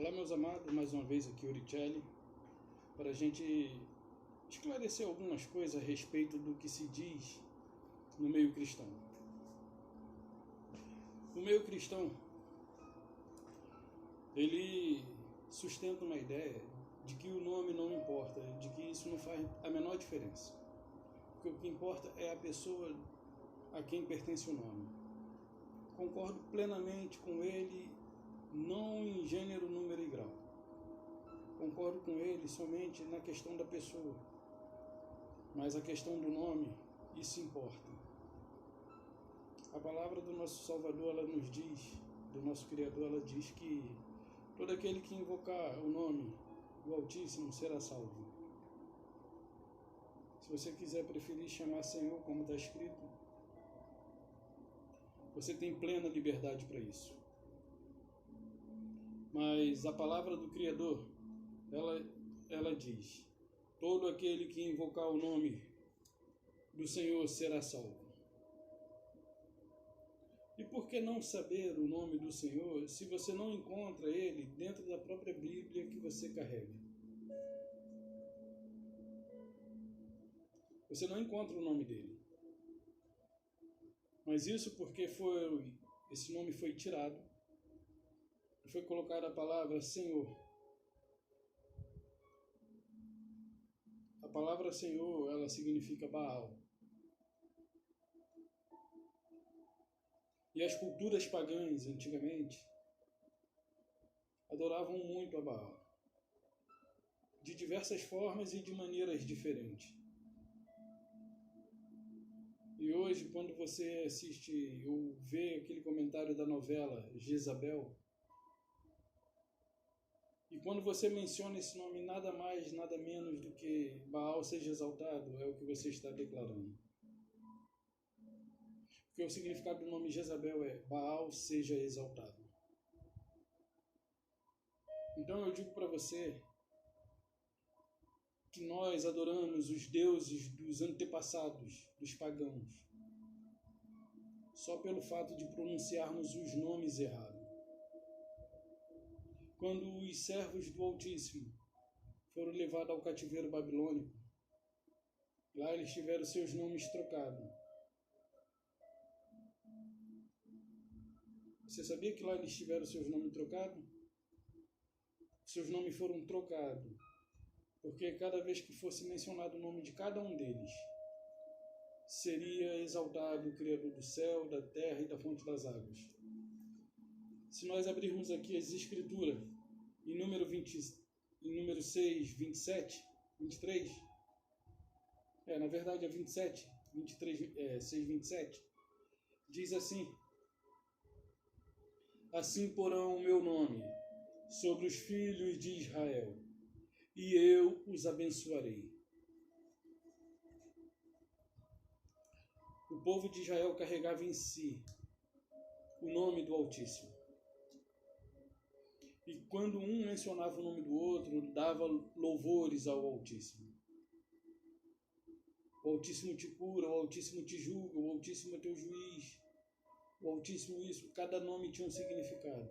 Olá, meus amados, mais uma vez aqui Uricelli, para a gente esclarecer algumas coisas a respeito do que se diz no meio cristão. O meio cristão, ele sustenta uma ideia de que o nome não importa, de que isso não faz a menor diferença. Porque o que importa é a pessoa a quem pertence o nome. Concordo plenamente com ele, não em gênero, número e grau. Concordo com ele somente na questão da pessoa, mas a questão do nome, isso importa. A palavra do nosso Salvador, ela nos diz, do nosso Criador, ela diz que todo aquele que invocar o nome do Altíssimo será salvo. Se você quiser preferir chamar Senhor, como está escrito, você tem plena liberdade para isso. Mas a palavra do Criador, ela diz: todo aquele que invocar o nome do Senhor será salvo. E por que não saber o nome do Senhor se você não encontra ele dentro da própria Bíblia que você carrega? Você não encontra o nome dele. Mas isso porque esse nome foi tirado e foi colocada a palavra Senhor. A palavra Senhor, ela significa Baal. E as culturas pagãs, antigamente, adoravam muito a Baal, de diversas formas e de maneiras diferentes. E hoje, quando você assiste ou vê aquele comentário da novela Jezabel, e quando você menciona esse nome, nada mais, nada menos do que Baal seja exaltado, é o que você está declarando. Porque o significado do nome Jezabel é Baal seja exaltado. Então eu digo para você que nós adoramos os deuses dos antepassados, dos pagãos, só pelo fato de pronunciarmos os nomes errados. Quando os servos do Altíssimo foram levados ao cativeiro babilônico, lá eles tiveram seus nomes trocados. Você sabia que lá eles tiveram seus nomes trocados? Seus nomes foram trocados, porque cada vez que fosse mencionado o nome de cada um deles, seria exaltado o Criador do céu, da terra e da fonte das águas. Se nós abrirmos aqui as Escrituras, em número 6, 27, 23, na verdade é 27, 23, 6, 27, diz assim: assim porão o meu nome sobre os filhos de Israel, e eu os abençoarei. O povo de Israel carregava em si o nome do Altíssimo. E quando um mencionava o nome do outro, dava louvores ao Altíssimo. O Altíssimo te cura, o Altíssimo te julga, o Altíssimo é teu juiz, o Altíssimo isso. Cada nome tinha um significado.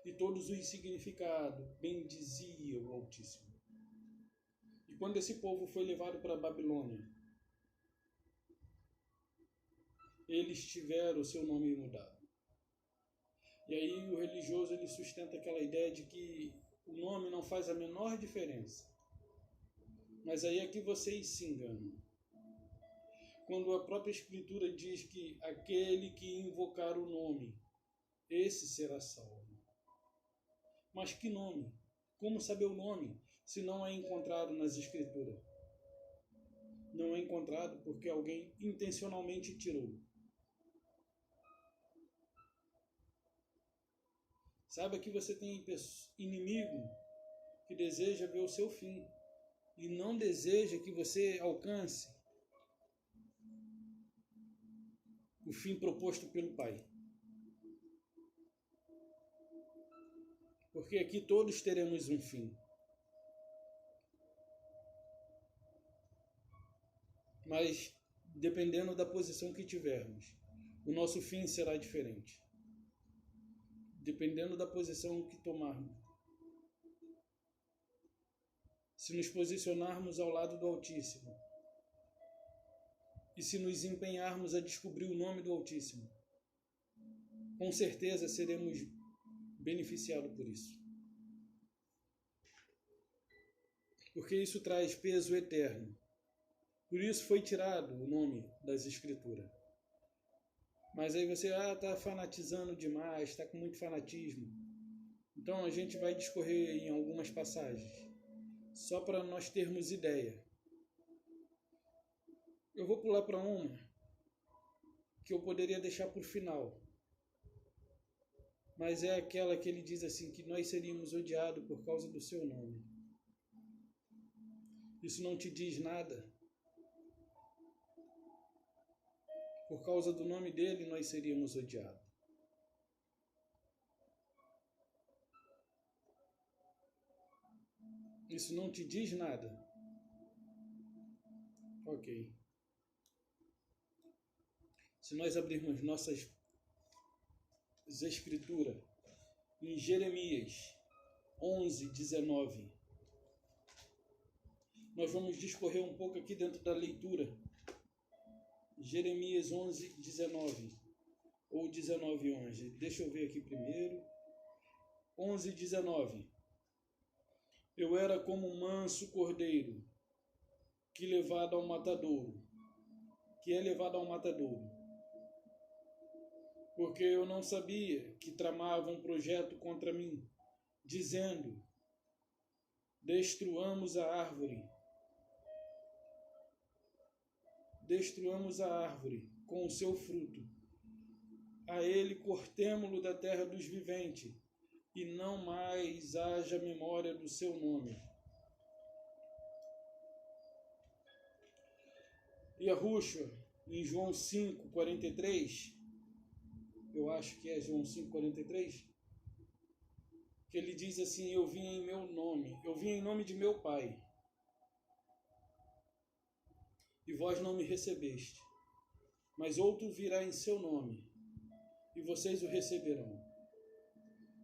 E todos os significados bendiziam o Altíssimo. E quando esse povo foi levado para a Babilônia, eles tiveram o seu nome mudado. E aí o religioso ele sustenta aquela ideia de que o nome não faz a menor diferença. Mas aí é que vocês se enganam. Quando a própria Escritura diz que aquele que invocar o nome, esse será salvo. Mas que nome? Como saber o nome se não é encontrado nas Escrituras? Não é encontrado porque alguém intencionalmente tirou. Saiba que você tem inimigo que deseja ver o seu fim e não deseja que você alcance o fim proposto pelo Pai. Porque aqui todos teremos um fim. Mas, dependendo da posição que tivermos, o nosso fim será diferente. Dependendo da posição que tomarmos, se nos posicionarmos ao lado do Altíssimo e se nos empenharmos a descobrir o nome do Altíssimo, com certeza seremos beneficiados por isso. Porque isso traz peso eterno. Por isso foi tirado o nome das Escrituras. Mas aí você está fanatizando demais, está com muito fanatismo. Então a gente vai discorrer em algumas passagens, só para nós termos ideia. Eu vou pular para uma que eu poderia deixar por final. Mas é aquela que ele diz assim, que nós seríamos odiados por causa do seu nome. Isso não te diz nada? Por causa do nome dele, nós seríamos odiados. Isso não te diz nada? Ok. Se nós abrirmos nossas escrituras em Jeremias 11:19, nós vamos discorrer um pouco aqui dentro da leitura. Jeremias 11:19 ou 19:11. Deixa eu ver aqui primeiro. 11:19. Eu era como um manso cordeiro que é levado ao matadouro. Porque eu não sabia que tramavam um projeto contra mim, dizendo: destruamos a árvore com o seu fruto. A ele cortemo-lo da terra dos viventes, e não mais haja memória do seu nome. E Yahushua, em João 5:43, eu acho que é João 5:43, que ele diz assim: eu vim em meu nome, eu vim em nome de meu Pai, e vós não me recebeste, mas outro virá em seu nome, e vocês o receberão.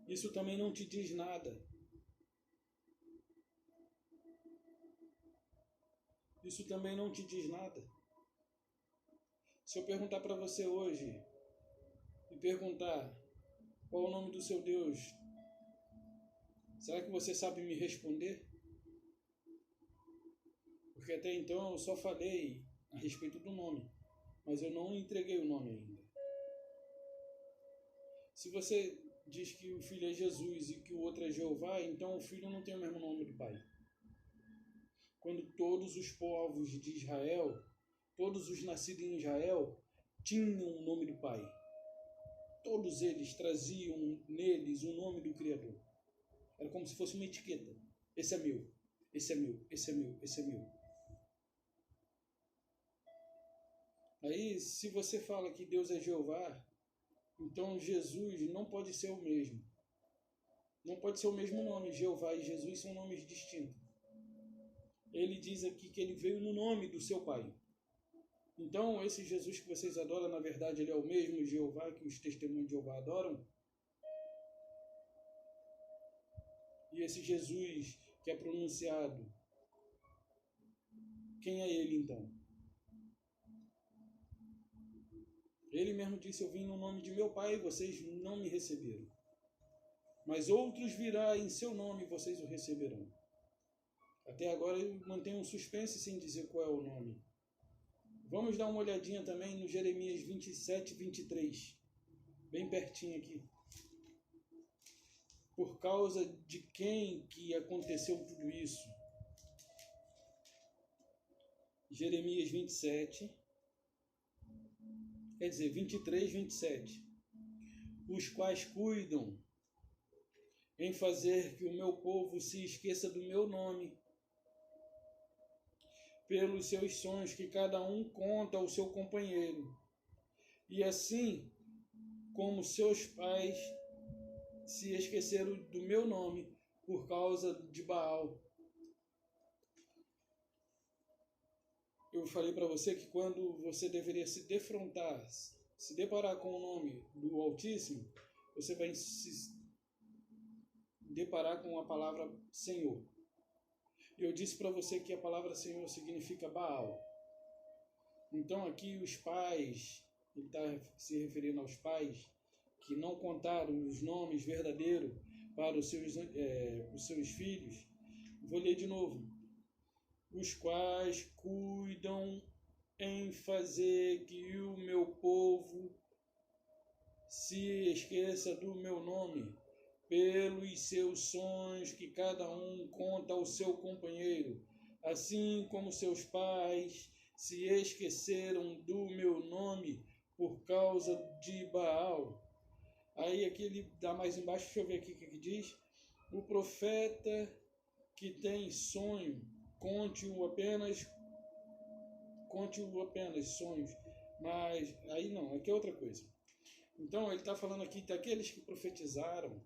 Isso também não te diz nada? Isso também não te diz nada? Se eu perguntar para você hoje, e perguntar qual é o nome do seu Deus, será que você sabe me responder? Porque até então eu só falei a respeito do nome, mas eu não entreguei o nome ainda. Se você diz que o filho é Jesus e que o outro é Jeová, então o filho não tem o mesmo nome do pai. Quando todos os povos de Israel, todos os nascidos em Israel, tinham o nome do pai. Todos eles traziam neles o nome do Criador. Era como se fosse uma etiqueta. Esse é meu, esse é meu, esse é meu, esse é meu. Aí, se você fala que Deus é Jeová, então Jesus não pode ser o mesmo. Não pode ser o mesmo nome. Jeová e Jesus são nomes distintos. Ele diz aqui que ele veio no nome do seu Pai. Então, esse Jesus que vocês adoram, na verdade, ele é o mesmo Jeová que os testemunhos de Jeová adoram? E esse Jesus que é pronunciado, quem é ele então? Ele mesmo disse: eu vim no nome de meu Pai e vocês não me receberam. Mas outros virá em seu nome e vocês o receberão. Até agora ele mantém um suspense sem dizer qual é o nome. Vamos dar uma olhadinha também no Jeremias 27:23. Bem pertinho aqui. Por causa de quem que aconteceu tudo isso? Jeremias 27, quer dizer, 23:27. Os quais cuidam em fazer que o meu povo se esqueça do meu nome, pelos seus sonhos que cada um conta ao seu companheiro. E assim como seus pais se esqueceram do meu nome por causa de Baal. Eu falei para você que quando você deveria se defrontar, se deparar com o nome do Altíssimo, você vai se deparar com a palavra Senhor. Eu disse para você que a palavra Senhor significa Baal. Então aqui os pais, ele está se referindo aos pais que não contaram os nomes verdadeiros para os seus filhos. Vou ler de novo. Os quais cuidam em fazer que o meu povo se esqueça do meu nome, pelos seus sonhos que cada um conta ao seu companheiro, assim como seus pais se esqueceram do meu nome por causa de Baal. Aí aqui ele dá mais embaixo, deixa eu ver aqui o que diz. O profeta que tem sonho, conte-o apenas sonhos. Mas aí não, aqui é outra coisa. Então ele está falando aqui daqueles que profetizaram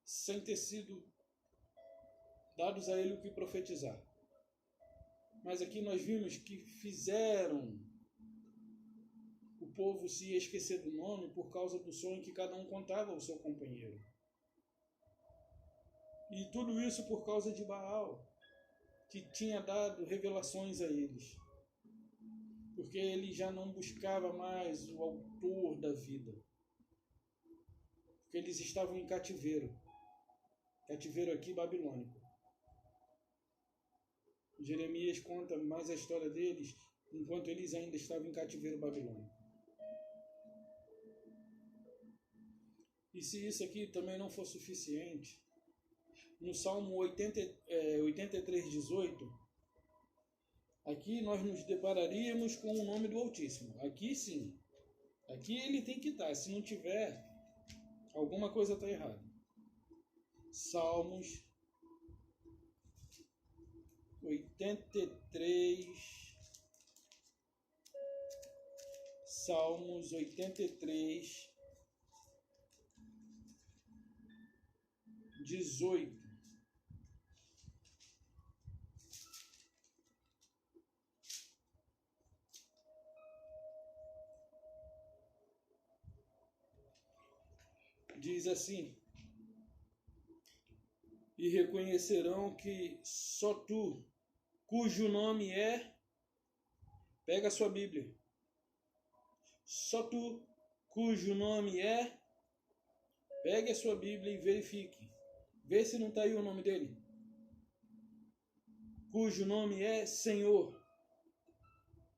sem ter sido dados a ele o que profetizar. Mas aqui nós vimos que fizeram o povo se esquecer do nome por causa do sonho que cada um contava ao seu companheiro. E tudo isso por causa de Baal, que tinha dado revelações a eles. Porque ele já não buscava mais o autor da vida. Porque eles estavam em cativeiro. Cativeiro aqui babilônico. Jeremias conta mais a história deles enquanto eles ainda estavam em cativeiro babilônico. E se isso aqui também não for suficiente, no Salmo 83:18, aqui nós nos depararíamos com o nome do Altíssimo. Aqui sim. Aqui ele tem que estar. Se não tiver, alguma coisa está errada. Salmos 83, 18. Diz assim: e reconhecerão que só tu, cujo nome é... Pega a sua Bíblia. Só tu, cujo nome é... Pegue a sua Bíblia e verifique. Vê se não está aí o nome dele. Cujo nome é Senhor.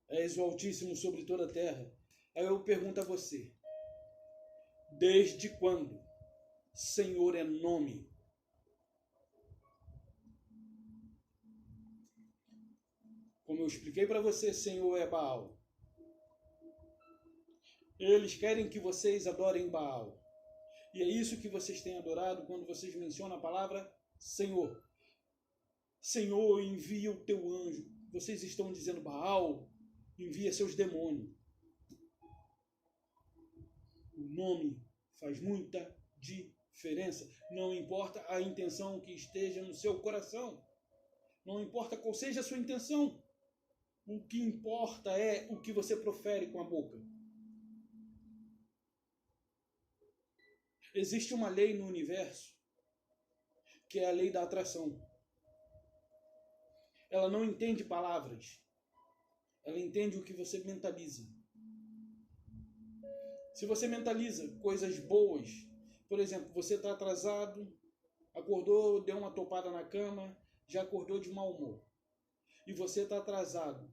És o Altíssimo sobre toda a terra. Aí eu pergunto a você. Desde quando Senhor é nome? Como eu expliquei para você, Senhor é Baal. Eles querem que vocês adorem Baal. E é isso que vocês têm adorado quando vocês mencionam a palavra Senhor. Senhor, envia o teu anjo. Vocês estão dizendo Baal, envia seus demônios. O nome faz muita diferença. Não importa a intenção que esteja no seu coração. Não importa qual seja a sua intenção. O que importa é o que você profere com a boca. Existe uma lei no universo que é a lei da atração. Ela não entende palavras. Ela entende o que você mentaliza. Se você mentaliza coisas boas, por exemplo, você está atrasado, acordou, deu uma topada na cama, já acordou de mau humor. E você está atrasado.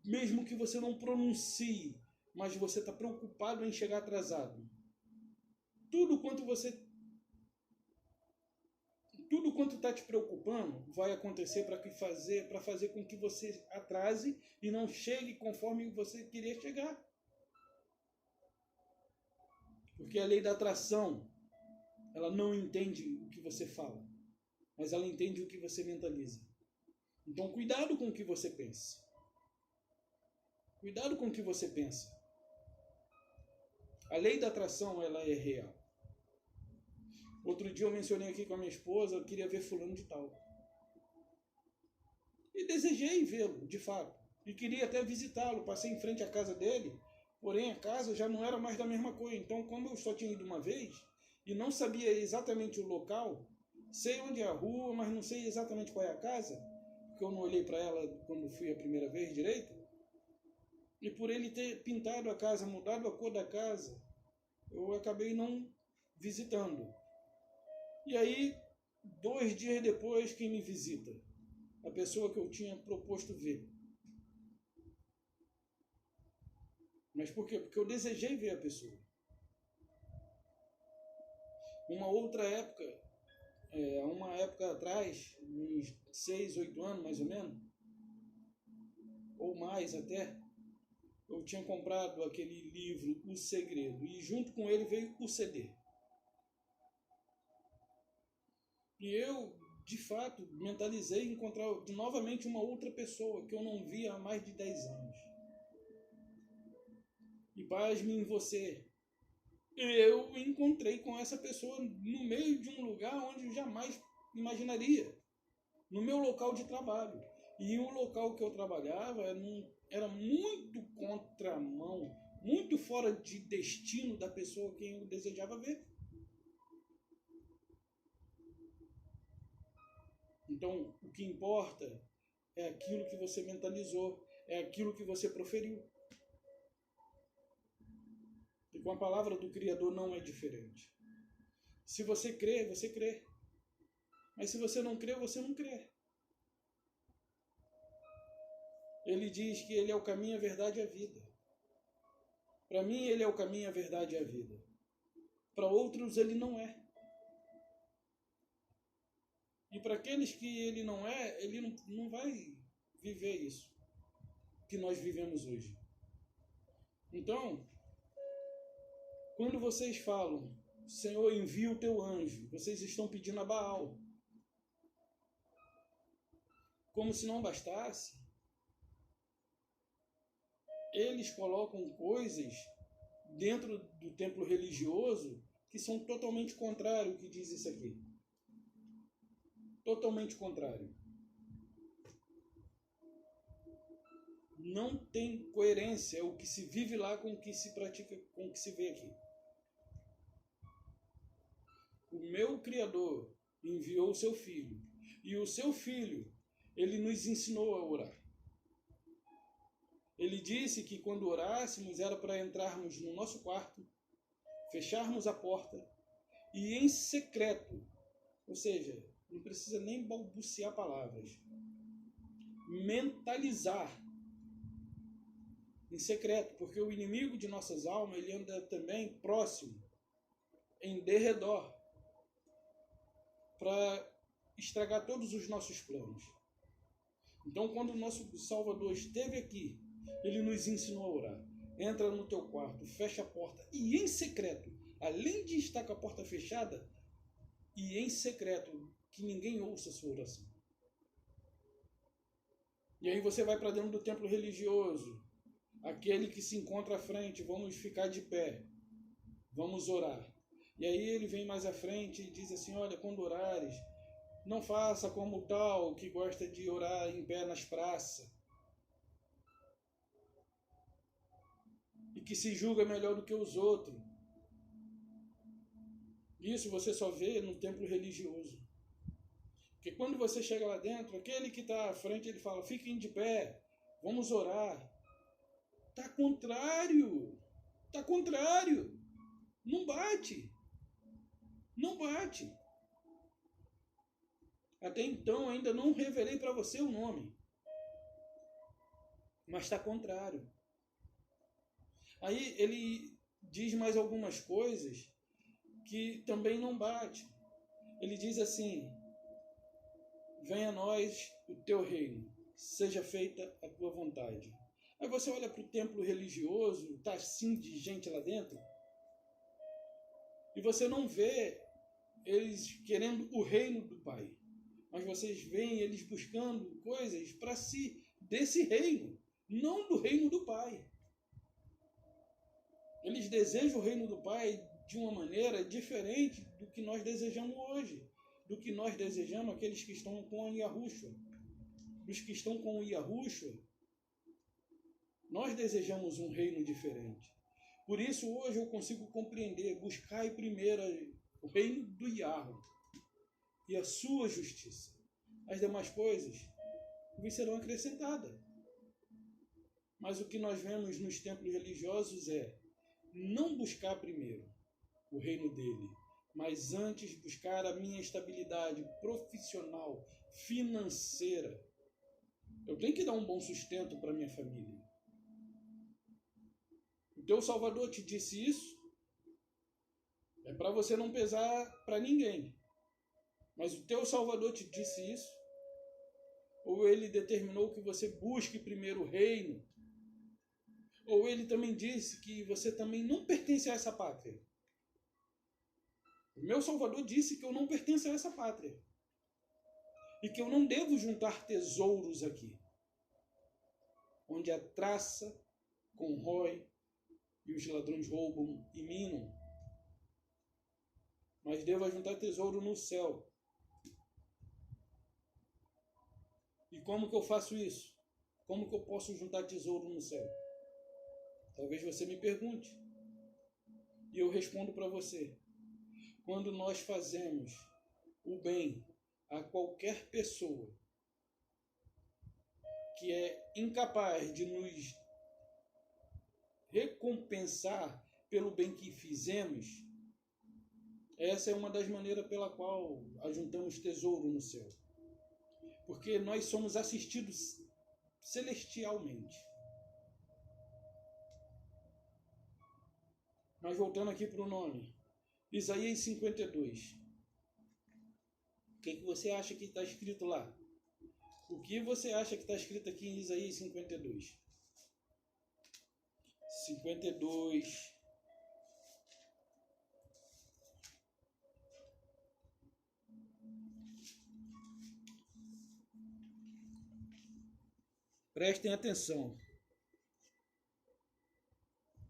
Mesmo que você não pronuncie, mas você está preocupado em chegar atrasado. Tudo quanto está te preocupando vai acontecer para fazer com que você atrase e não chegue conforme você queria chegar. Porque a lei da atração, ela não entende o que você fala, mas ela entende o que você mentaliza. Então cuidado com o que você pensa. Cuidado com o que você pensa. A lei da atração, ela é real. Outro dia eu mencionei aqui com a minha esposa, eu queria ver fulano de tal. E desejei vê-lo, de fato. E queria até visitá-lo, passei em frente à casa dele, porém a casa já não era mais da mesma coisa. Então, como eu só tinha ido uma vez, e não sabia exatamente o local, sei onde é a rua, mas não sei exatamente qual é a casa, porque eu não olhei para ela quando fui a primeira vez direito, e por ele ter pintado a casa, mudado a cor da casa, eu acabei não visitando. E aí, 2 dias depois, quem me visita? A pessoa que eu tinha proposto ver. Mas por quê? Porque eu desejei ver a pessoa. Uma época atrás, uns 6, 8 anos mais ou menos, ou mais até, eu tinha comprado aquele livro O Segredo, e junto com ele veio o CD. E eu, de fato, mentalizei encontrar novamente uma outra pessoa que eu não via há mais de 10 anos. E pasme em você, eu encontrei com essa pessoa no meio de um lugar onde eu jamais imaginaria, no meu local de trabalho. E o local que eu trabalhava era muito contramão, muito fora de destino da pessoa que eu desejava ver. Então, o que importa é aquilo que você mentalizou, é aquilo que você proferiu. E com a palavra do Criador não é diferente. Se você crê, você crê. Mas se você não crê, você não crê. Ele diz que ele é o caminho, a verdade e a vida. Para mim, ele é o caminho, a verdade e a vida. Para outros, ele não é. E para aqueles que ele não é, ele não vai viver isso que nós vivemos hoje. Então, quando vocês falam, Senhor, envia o teu anjo, vocês estão pedindo a Baal. Como se não bastasse, eles colocam coisas dentro do templo religioso que são totalmente contrário ao que diz isso aqui. Totalmente contrário. Não tem coerência o que se vive lá com o que se pratica, com o que se vê aqui. O meu Criador enviou o seu Filho. E o seu Filho, ele nos ensinou a orar. Ele disse que quando orássemos era para entrarmos no nosso quarto, fecharmos a porta e em secreto, ou seja, não precisa nem balbuciar palavras, mentalizar em secreto, porque o inimigo de nossas almas, ele anda também próximo, em derredor, para estragar todos os nossos planos. Então, quando o nosso Salvador esteve aqui, ele nos ensinou a orar. Entra no teu quarto, fecha a porta e em secreto, além de estar com a porta fechada, e em secreto, que ninguém ouça a sua oração. E aí você vai para dentro do templo religioso, aquele que se encontra à frente, vamos ficar de pé, vamos orar. E aí ele vem mais à frente e diz assim, olha, quando orares, não faça como o tal que gosta de orar em pé nas praças, e que se julga melhor do que os outros. Isso você só vê no templo religioso. Porque quando você chega lá dentro, aquele que está à frente, ele fala, fiquem de pé, vamos orar. Está contrário. Está contrário. Não bate. Não bate. Até então ainda não revelei para você o nome. Mas está contrário. Aí ele diz mais algumas coisas que também não bate. Ele diz assim, venha a nós o teu reino, seja feita a tua vontade. Aí você olha para o templo religioso, está assim de gente lá dentro, e você não vê eles querendo o reino do Pai, mas vocês veem eles buscando coisas para si, desse reino, não do reino do Pai. Eles desejam o reino do Pai de uma maneira diferente do que nós desejamos hoje, do que nós desejamos aqueles que estão com a Yahushua. Os que estão com o Yahushua, nós desejamos um reino diferente. Por isso hoje eu consigo compreender, buscai primeiro o reino do Yahu e a sua justiça. As demais coisas vos serão acrescentadas. Mas o que nós vemos nos templos religiosos é não buscar primeiro o reino dele, mas antes buscar a minha estabilidade profissional, financeira. Eu tenho que dar um bom sustento para minha família. O teu Salvador te disse isso? É para você não pesar para ninguém. Mas o teu Salvador te disse isso? Ou ele determinou que você busque primeiro o reino? Ou ele também disse que você também não pertence a essa pátria? O meu Salvador disse que eu não pertenço a essa pátria. E que eu não devo juntar tesouros aqui, onde a traça corrói e os ladrões roubam e minam. Mas devo juntar tesouro no céu. E como que eu faço isso? Como que eu posso juntar tesouro no céu? Talvez você me pergunte. E eu respondo para você. Quando nós fazemos o bem a qualquer pessoa que é incapaz de nos recompensar pelo bem que fizemos, essa é uma das maneiras pela qual ajuntamos tesouro no céu. Porque nós somos assistidos celestialmente. Mas voltando aqui para o nome, Isaías 52. O que você acha que está escrito lá? O que você acha que está escrito aqui em Isaías 52? 52. Prestem atenção.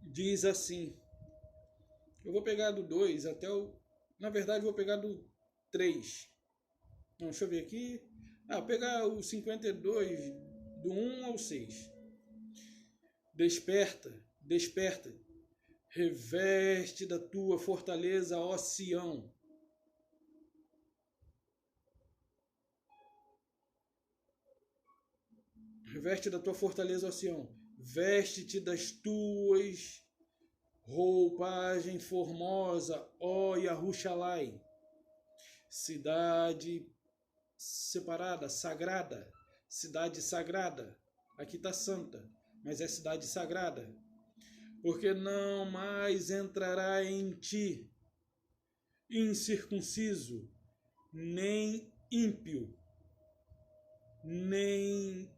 Diz assim. Eu vou pegar do 2 até o... Na verdade, vou pegar do 3. Não, deixa eu ver aqui. Vou pegar o 52, do 1 ao 6. Desperta, desperta. Reveste da tua fortaleza, ó Sião. Reveste da tua fortaleza, ó Sião. Veste-te das tuas roupagem formosa, ó Yahuxalai. Cidade separada, sagrada. Cidade sagrada. Aqui está santa, mas é cidade sagrada. Porque não mais entrará em ti incircunciso, nem ímpio, nem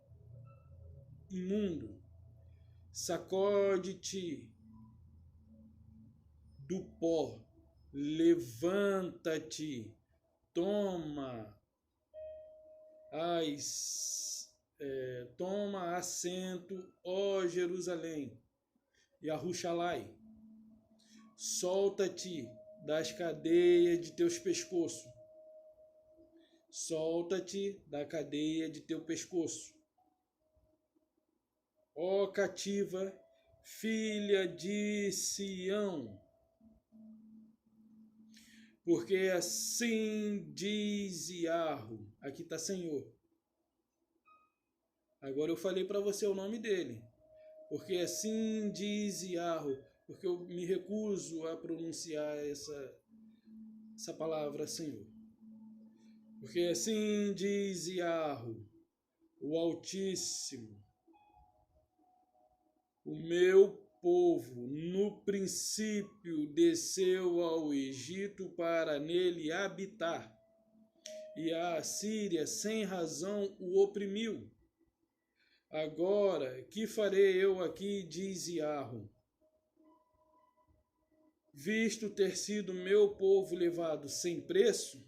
imundo. Sacode-te do pó, levanta-te, toma assento, ó Jerusalém, Yahuxalai, solta-te das cadeias de teus pescoços, solta-te da cadeia de teu pescoço, ó cativa, filha de Sião, porque assim diz Yahu. Aqui está Senhor. Agora eu falei para você o nome dele. Porque assim diz Yahu. Porque eu me recuso a pronunciar essa palavra Senhor. Porque assim diz Yahu, o Altíssimo. O meu povo no princípio desceu ao Egito para nele habitar, e a Assíria sem razão o oprimiu. Agora, que farei eu aqui, diz Yahu? Visto ter sido meu povo levado sem preço,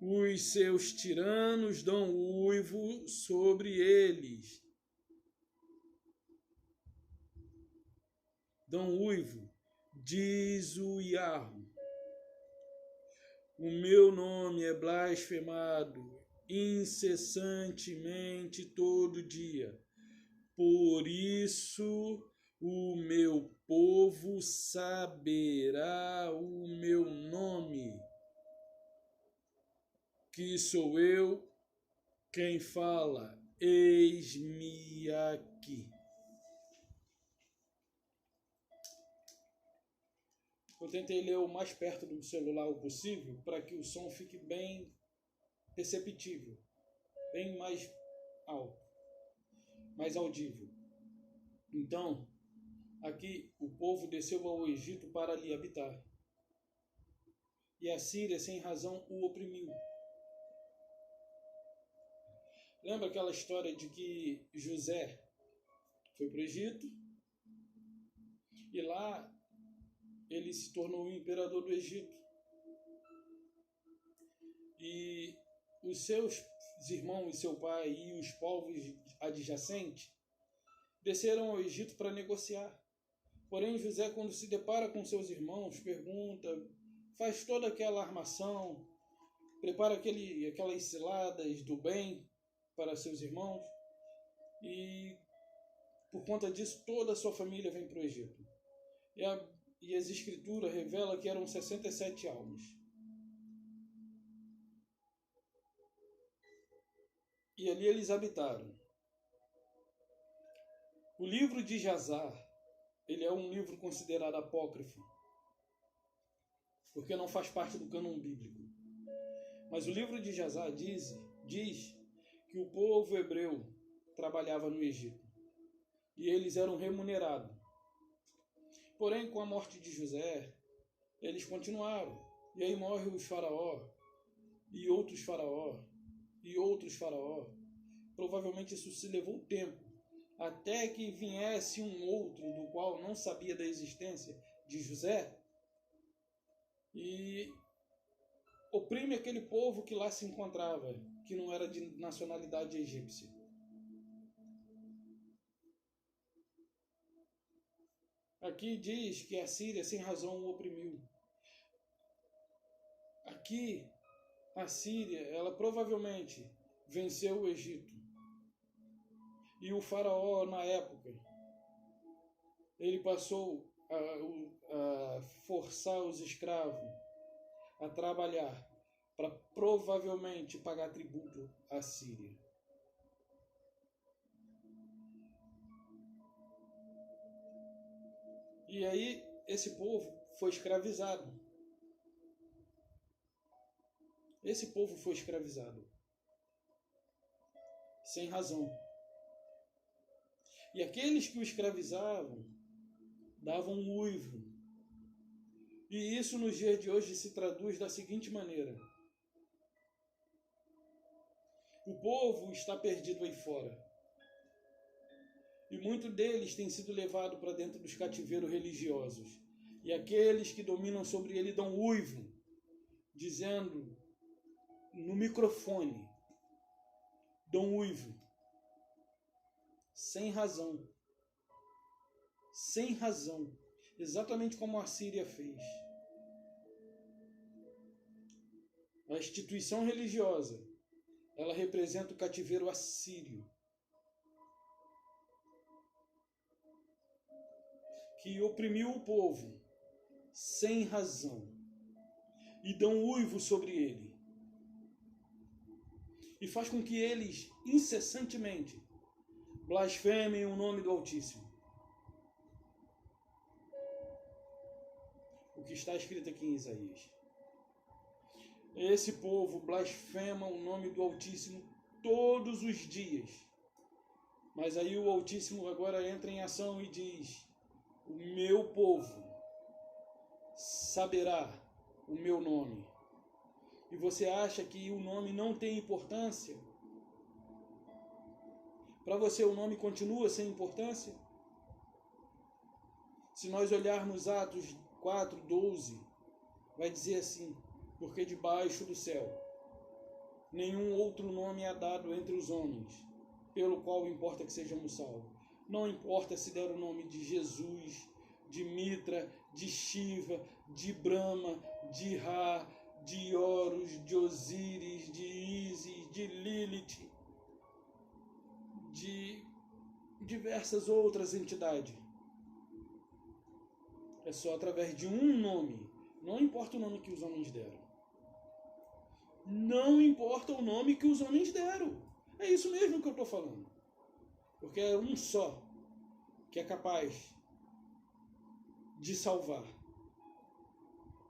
os seus tiranos dão uivo sobre eles. Dão uivo, diz o Yahu. O meu nome é blasfemado incessantemente todo dia. Por isso o meu povo saberá o meu nome, que sou eu, Quem fala, eis-me aqui. Eu tentei ler o mais perto do celular possível para que o som fique bem perceptível, bem mais alto, mais audível. Então, aqui o povo desceu ao Egito para ali habitar. E a Síria, sem razão, o oprimiu. Lembra aquela história de que José foi para o Egito e lá ele se tornou o imperador do Egito. E os seus irmãos e seu pai e os povos adjacentes desceram ao Egito para negociar. Porém, José, quando se depara com seus irmãos, pergunta, faz toda aquela armação, prepara aquelas ciladas do bem para seus irmãos, e por conta disso toda a sua família vem para o Egito. E as escrituras revelam que eram 67 almas. E ali eles habitaram. O livro de Jazar, ele é um livro considerado apócrifo, porque não faz parte do cânon bíblico. Mas o livro de Jazar diz que o povo hebreu trabalhava no Egito e eles eram remunerados. Porém, com a morte de José, eles continuaram. E aí morre os faraó, e outros faraó, e outros faraó. Provavelmente isso se levou tempo, até que viesse um outro do qual não sabia da existência de José e oprime aquele povo que lá se encontrava, que não era de nacionalidade egípcia. Aqui diz que a Síria sem razão o oprimiu. Aqui, a Síria, ela provavelmente venceu o Egito. E o faraó, na época, ele passou a forçar os escravos a trabalhar para provavelmente pagar tributo à Síria. E aí, esse povo foi escravizado. Esse povo foi escravizado. Sem razão. E aqueles que o escravizavam davam um uivo. E isso nos dias de hoje se traduz da seguinte maneira: o povo está perdido aí fora. E muitos deles têm sido levados para dentro dos cativeiros religiosos. E aqueles que dominam sobre ele dão uivo, dizendo no microfone, dão uivo. Sem razão. Sem razão. Exatamente como a Síria fez. A instituição religiosa, ela representa o cativeiro assírio, que oprimiu o povo sem razão e dão uivo sobre ele e faz com que eles incessantemente blasfemem o nome do Altíssimo. O que está escrito aqui em Isaías. Esse povo blasfema o nome do Altíssimo todos os dias. Mas aí o Altíssimo agora entra em ação e diz: o meu povo saberá o meu nome. E você acha que o nome não tem importância? Para você o nome continua sem importância? Se nós olharmos Atos 4:12, vai dizer assim: porque debaixo do céu nenhum outro nome é dado entre os homens, pelo qual importa que sejamos salvos. Não importa se der o nome de Jesus, de Mitra, de Shiva, de Brahma, de Ra, de Horus, de Osíris, de Ísis, de Lilith, de diversas outras entidades. É só através de um nome. Não importa o nome que os homens deram. Não importa o nome que os homens deram. É isso mesmo que eu estou falando. Porque é um só que é capaz de salvar.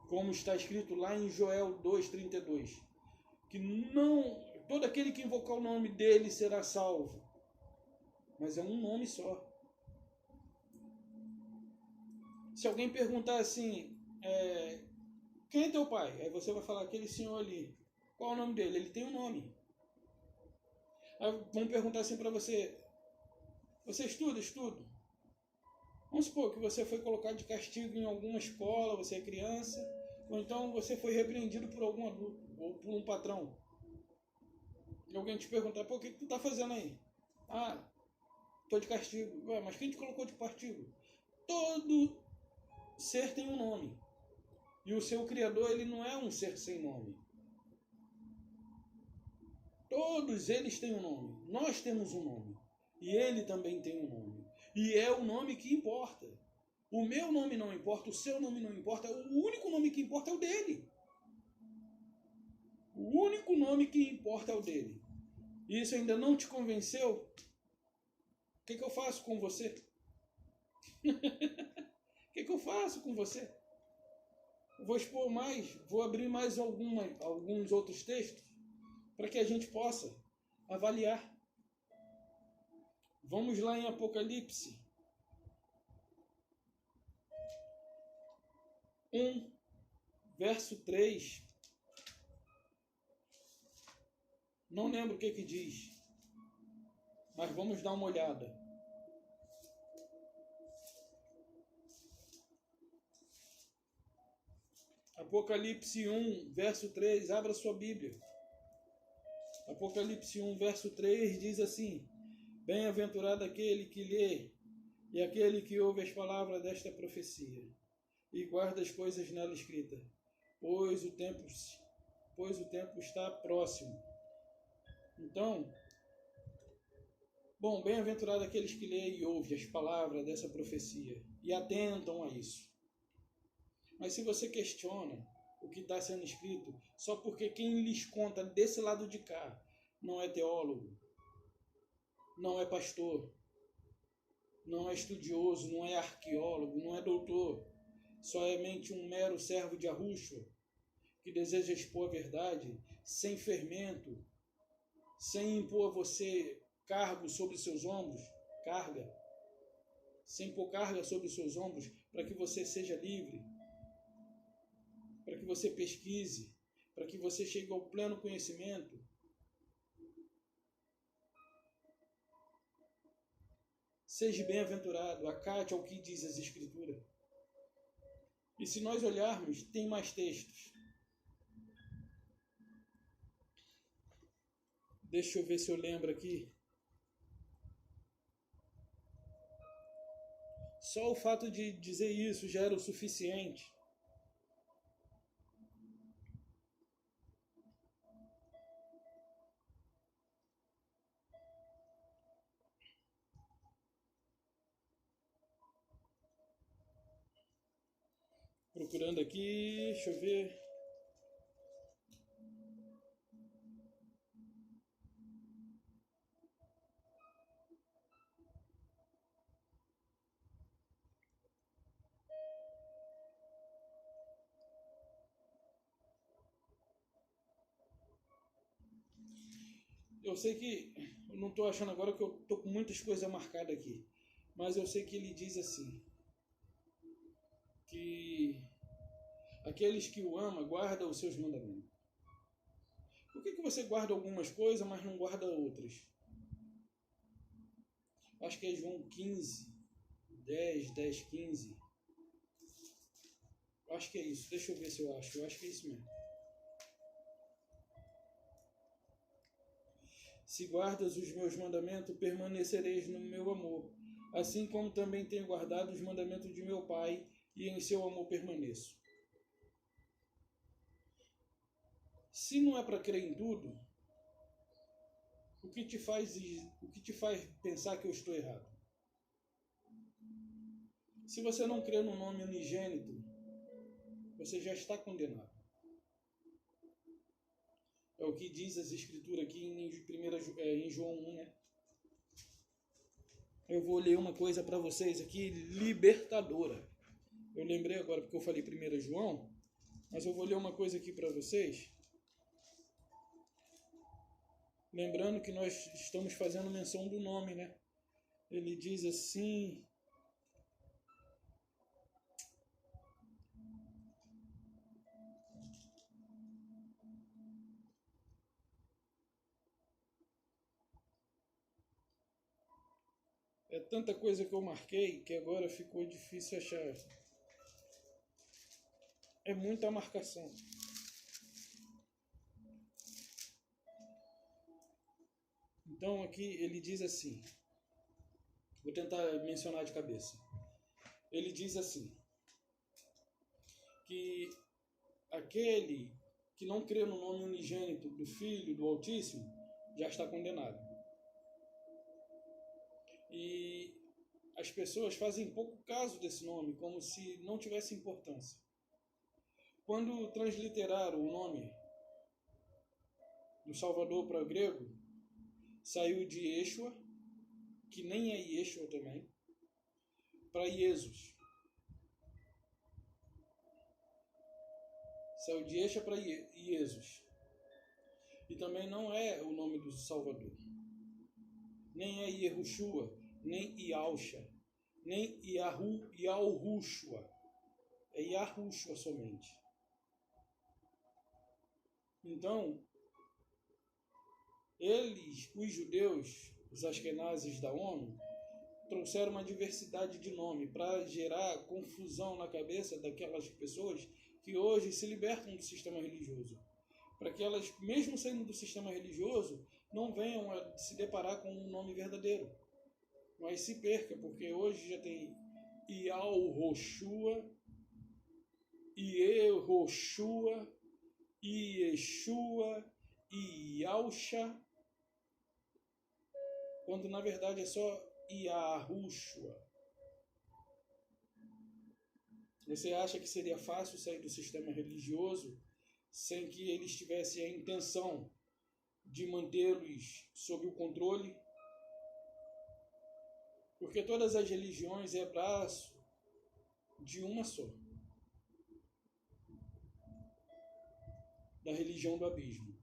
Como está escrito lá em Joel 2,32. Que não, todo aquele que invocar o nome dele será salvo. Mas é um nome só. Se alguém perguntar assim, quem é teu pai? Aí você vai falar, aquele senhor ali. Qual é o nome dele? Ele tem um nome. Aí vão perguntar assim para você, você estuda? Estudo. Vamos supor que você foi colocado de castigo em alguma escola, você é criança, ou então você foi repreendido por algum adulto, ou por um patrão. E alguém te perguntar, pô, o que tu tá fazendo aí? Ah, tô de castigo. Ué, mas quem te colocou de castigo? Todo ser tem um nome. E o seu Criador, ele não é um ser sem nome. Todos eles têm um nome. Nós temos um nome. E ele também tem um nome. E é o nome que importa. O meu nome não importa, o seu nome não importa. O único nome que importa é o dele. O único nome que importa é o dele. E isso ainda não te convenceu? O que eu faço com você? O que eu faço com você? Vou expor mais, vou abrir mais alguns outros textos para que a gente possa avaliar. Vamos lá em Apocalipse 1, verso 3. Não lembro o que diz, mas vamos dar uma olhada. Apocalipse 1, verso 3, abra sua Bíblia. Apocalipse 1, verso 3 diz assim: Bem-aventurado aquele que lê e aquele que ouve as palavras desta profecia e guarda as coisas nela escritas, pois o tempo está próximo. Então, bem-aventurado aqueles que lêem e ouvem as palavras dessa profecia e atentam a isso. Mas se você questiona o que está sendo escrito, só porque quem lhes conta desse lado de cá não é teólogo, não é pastor, não é estudioso, não é arqueólogo, não é doutor, somente um mero servo de Yahushua, que deseja expor a verdade, sem fermento, sem impor a você cargo sobre seus ombros, sem pôr carga sobre seus ombros, para que você seja livre, para que você pesquise, para que você chegue ao pleno conhecimento. Seja bem-aventurado, acate ao que diz as Escrituras. E se nós olharmos, tem mais textos. Deixa eu ver se eu lembro aqui. Só o fato de dizer isso já era o suficiente. Procurando aqui, deixa eu ver. Eu sei que, eu não estou achando agora que eu estou com muitas coisas marcadas aqui, mas eu sei que ele diz assim, que aqueles que o amam guardam os seus mandamentos. Por que você guarda algumas coisas, mas não guarda outras? Acho que é João 15, 10, 15. Acho que é isso. Deixa eu ver se eu acho. Eu acho que é isso mesmo. Se guardas os meus mandamentos, permanecereis no meu amor, assim como também tenho guardado os mandamentos de meu Pai, e em seu amor permaneço. Se não é para crer em tudo, o que te faz pensar que eu estou errado? Se você não crê no nome unigênito, você já está condenado. É o que diz as escrituras aqui em João 1, né? Eu vou ler uma coisa para vocês aqui, libertadora. Eu lembrei agora porque eu falei 1 João, mas eu vou ler uma coisa aqui para vocês. Lembrando que nós estamos fazendo menção do nome, né? Ele diz assim... É tanta coisa que eu marquei que agora ficou difícil achar. É muita marcação. Então aqui ele diz assim, vou tentar mencionar de cabeça. Ele diz assim, que aquele que não crê no nome unigênito do Filho do Altíssimo já está condenado. E as pessoas fazem pouco caso desse nome, como se não tivesse importância. Quando transliteraram o nome do Salvador para o grego, saiu de Yeshua, que nem é Yeshua também, para Jesus. Saiu de Yeshua para Jesus. E também não é o nome do Salvador. Nem é Yehoshua, nem Yausha, nem Yahushua. É Yahushua somente. Então, eles, os judeus, os askenazes da ONU, trouxeram uma diversidade de nome para gerar confusão na cabeça daquelas pessoas que hoje se libertam do sistema religioso. Para que elas, mesmo saindo do sistema religioso, não venham a se deparar com um nome verdadeiro. Mas se perca, porque hoje já tem Yahushua, Yehoshua, Yeshua, Yausha, quando na verdade é só Yahushua. Você acha que seria fácil sair do sistema religioso sem que eles tivessem a intenção de mantê-los sob o controle? Porque todas as religiões é braço de uma só, da religião do abismo,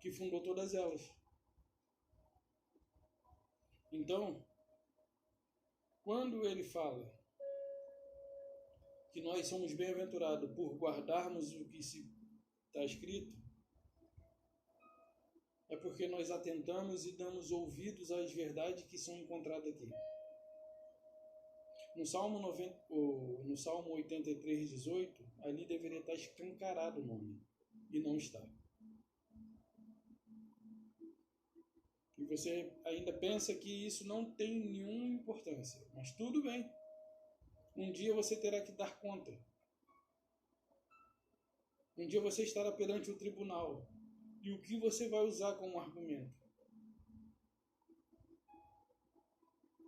que fundou todas elas. Então, quando ele fala que nós somos bem-aventurados por guardarmos o que está escrito, é porque nós atentamos e damos ouvidos às verdades que são encontradas aqui. No Salmo 83:18, ali deveria estar escancarado o nome, e não está. E você ainda pensa que isso não tem nenhuma importância, mas tudo bem. Um dia você terá que dar conta. Um dia você estará perante o tribunal. E o que você vai usar como argumento?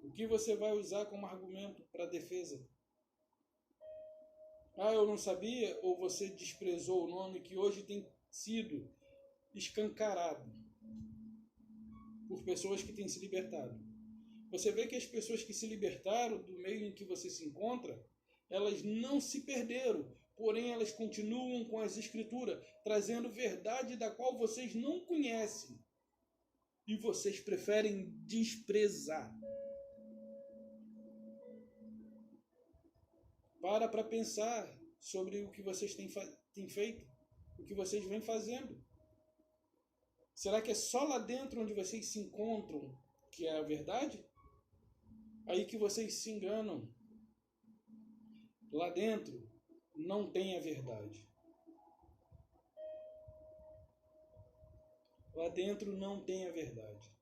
O que você vai usar como argumento para a defesa? Ah, eu não sabia, ou você desprezou o nome que hoje tem sido escancarado por pessoas que têm se libertado. Você vê que as pessoas que se libertaram do meio em que você se encontra, elas não se perderam, porém elas continuam com as escrituras, trazendo verdade da qual vocês não conhecem e vocês preferem desprezar. Para pensar sobre o que vocês têm feito, o que vocês vêm fazendo. Será que é só lá dentro onde vocês se encontram que é a verdade? Aí que vocês se enganam. Lá dentro não tem a verdade. Lá dentro não tem a verdade.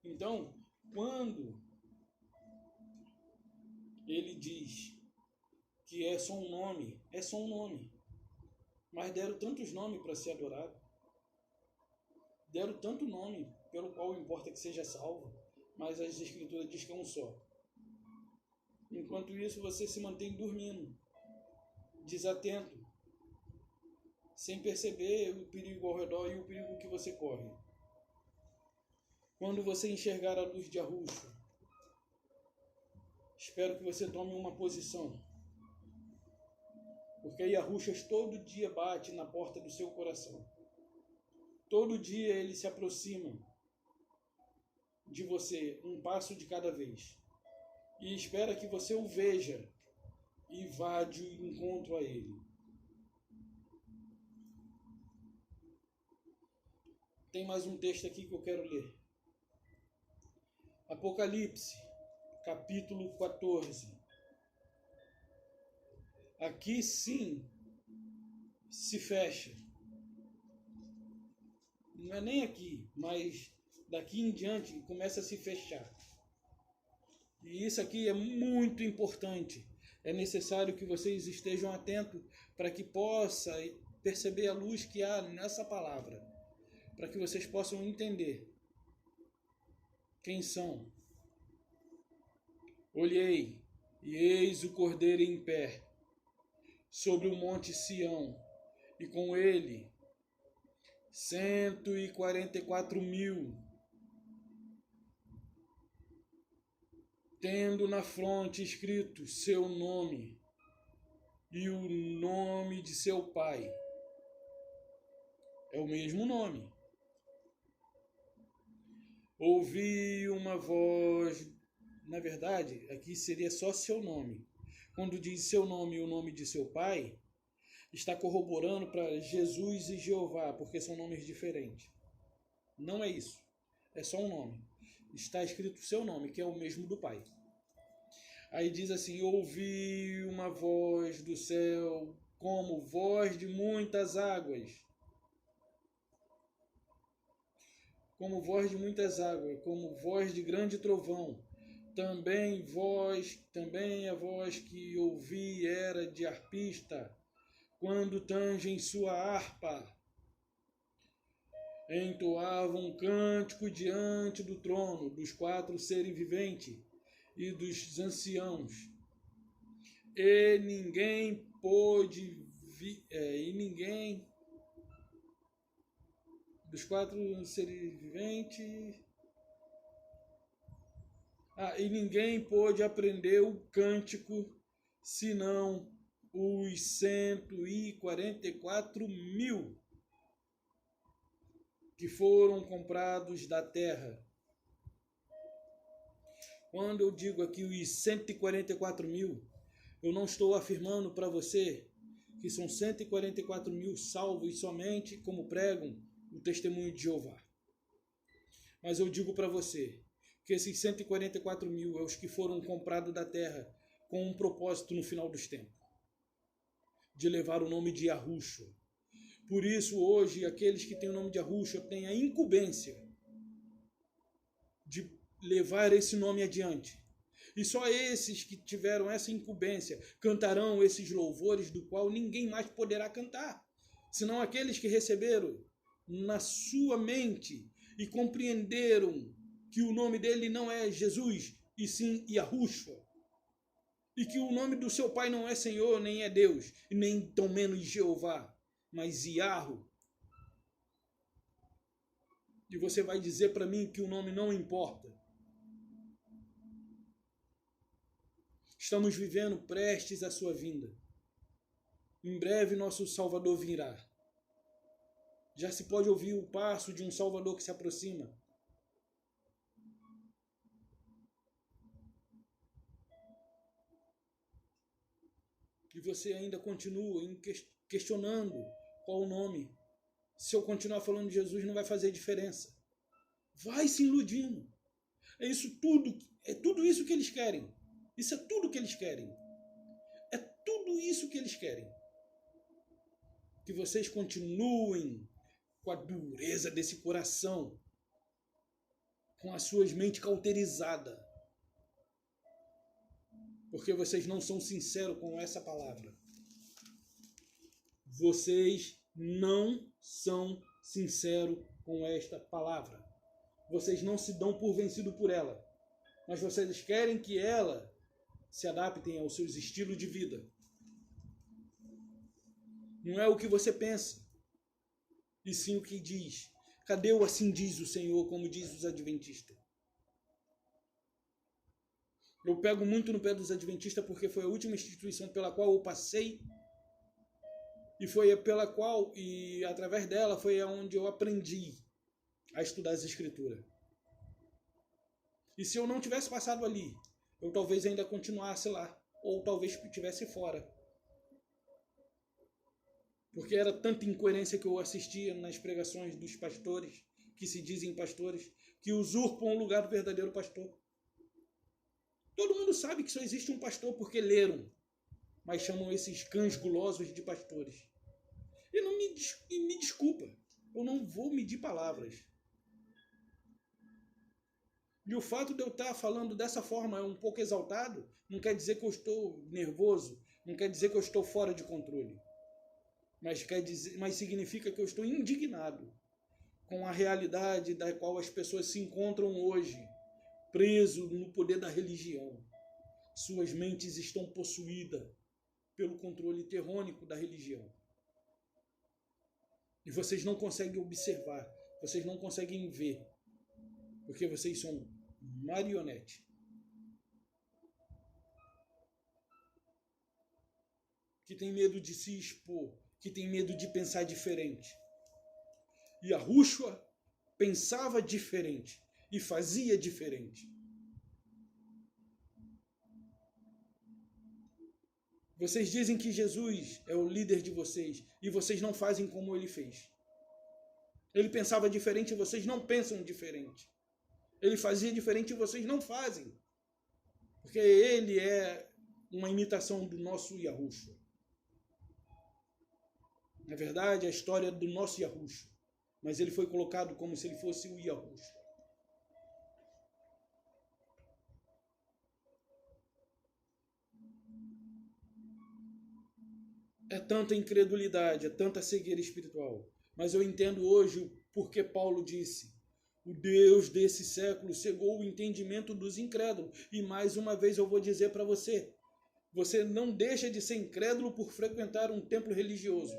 Então, quando ele diz que é só um nome, é só um nome. Mas deram tantos nomes para ser adorado. Deram tanto nome pelo qual importa que seja salvo, mas as escrituras dizem que é um só. Enquanto isso, você se mantém dormindo, desatento, sem perceber o perigo ao redor e o perigo que você corre. Quando você enxergar a luz de Yahusha, espero que você tome uma posição. Porque Yahusha todo dia bate na porta do seu coração. Todo dia ele se aproxima de você, um passo de cada vez. E espera que você o veja e vá de encontro a ele. Tem mais um texto aqui que eu quero ler. Apocalipse, capítulo 14. Aqui sim se fecha. Não é nem aqui, mas daqui em diante começa a se fechar. E isso aqui é muito importante. É necessário que vocês estejam atentos para que possa perceber a luz que há nessa palavra. Para que vocês possam entender quem são. Olhei, e eis o Cordeiro em pé, sobre o monte Sião, e com ele 144.000, tendo na fronte escrito seu nome e o nome de seu pai. É o mesmo nome. Ouvi uma voz, na verdade, aqui seria só seu nome. Quando diz seu nome e o nome de seu pai, está corroborando para Jesus e Jeová, porque são nomes diferentes. Não é isso. É só um nome. Está escrito seu nome, que é o mesmo do pai. Aí diz assim: ouvi uma voz do céu, como voz de muitas águas. Como voz de muitas águas, como voz de grande trovão. Também a voz que ouvi era de arpista, quando tangem sua harpa. Entoavam um cântico diante do trono, dos 4 seres viventes e dos anciãos. E ninguém dos 4 seres viventes. E ninguém pôde aprender o cântico, senão os 144.000 que foram comprados da terra. Quando eu digo aqui os 144.000, eu não estou afirmando para você que são 144.000 salvos somente como pregam o testemunho de Jeová. Mas eu digo para você que esses 144.000 é os que foram comprados da terra com um propósito no final dos tempos, de levar o nome de Yahusha. Por isso, hoje, aqueles que têm o nome de Yahusha têm a incumbência de levar esse nome adiante. E só esses que tiveram essa incumbência cantarão esses louvores do qual ninguém mais poderá cantar, senão aqueles que receberam na sua mente e compreenderam que o nome dele não é Jesus, e sim Yahusha. E que o nome do seu pai não é Senhor, nem é Deus, e nem tão menos Jeová, mas Yahu. E você vai dizer para mim que o nome não importa. Estamos vivendo prestes à sua vinda. Em breve nosso Salvador virá. Já se pode ouvir o passo de um Salvador que se aproxima. E você ainda continua questionando qual o nome. Se eu continuar falando de Jesus, não vai fazer diferença. Vai se iludindo. É tudo isso que eles querem. Isso é tudo que eles querem. É tudo isso que eles querem. Que vocês continuem com a dureza desse coração, com as suas mentes cauterizadas. Porque vocês não são sinceros com essa palavra. Vocês não são sinceros com esta palavra. Vocês não se dão por vencido por ela. Mas vocês querem que ela se adapte aos seus estilos de vida. Não é o que você pensa. e sim o que diz. Cadê o assim diz o Senhor, como diz os adventistas? Eu pego muito no pé dos adventistas porque foi a última instituição pela qual eu passei e foi pela qual, e através dela, foi onde eu aprendi a estudar as escrituras. E se eu não tivesse passado ali, eu talvez ainda continuasse lá, ou talvez estivesse fora. Porque era tanta incoerência que eu assistia nas pregações dos pastores, que se dizem pastores, que usurpam o lugar do verdadeiro pastor. Todo mundo sabe que só existe um pastor porque leram, mas chamam esses cães gulosos de pastores. E não me desculpa, eu não vou medir palavras. E o fato de eu estar falando dessa forma um pouco exaltado, não quer dizer que eu estou nervoso, não quer dizer que eu estou fora de controle. Mas significa que eu estou indignado com a realidade da qual as pessoas se encontram hoje, preso no poder da religião. Suas mentes estão possuídas pelo controle terrônico da religião. E vocês não conseguem observar, vocês não conseguem ver, porque vocês são marionete. Que tem medo de se expor, que tem medo de pensar diferente. E Yahushua pensava diferente e fazia diferente. Vocês dizem que Jesus é o líder de vocês e vocês não fazem como ele fez. Ele pensava diferente e vocês não pensam diferente. Ele fazia diferente e vocês não fazem. Porque ele é uma imitação do nosso Yahushua. Na verdade, a história do nosso Yahushua. Mas ele foi colocado como se ele fosse o Yahushua. É tanta incredulidade, é tanta cegueira espiritual. Mas eu entendo hoje porque Paulo disse: o Deus desse século cegou o entendimento dos incrédulos. E mais uma vez eu vou dizer para você: você não deixa de ser incrédulo por frequentar um templo religioso.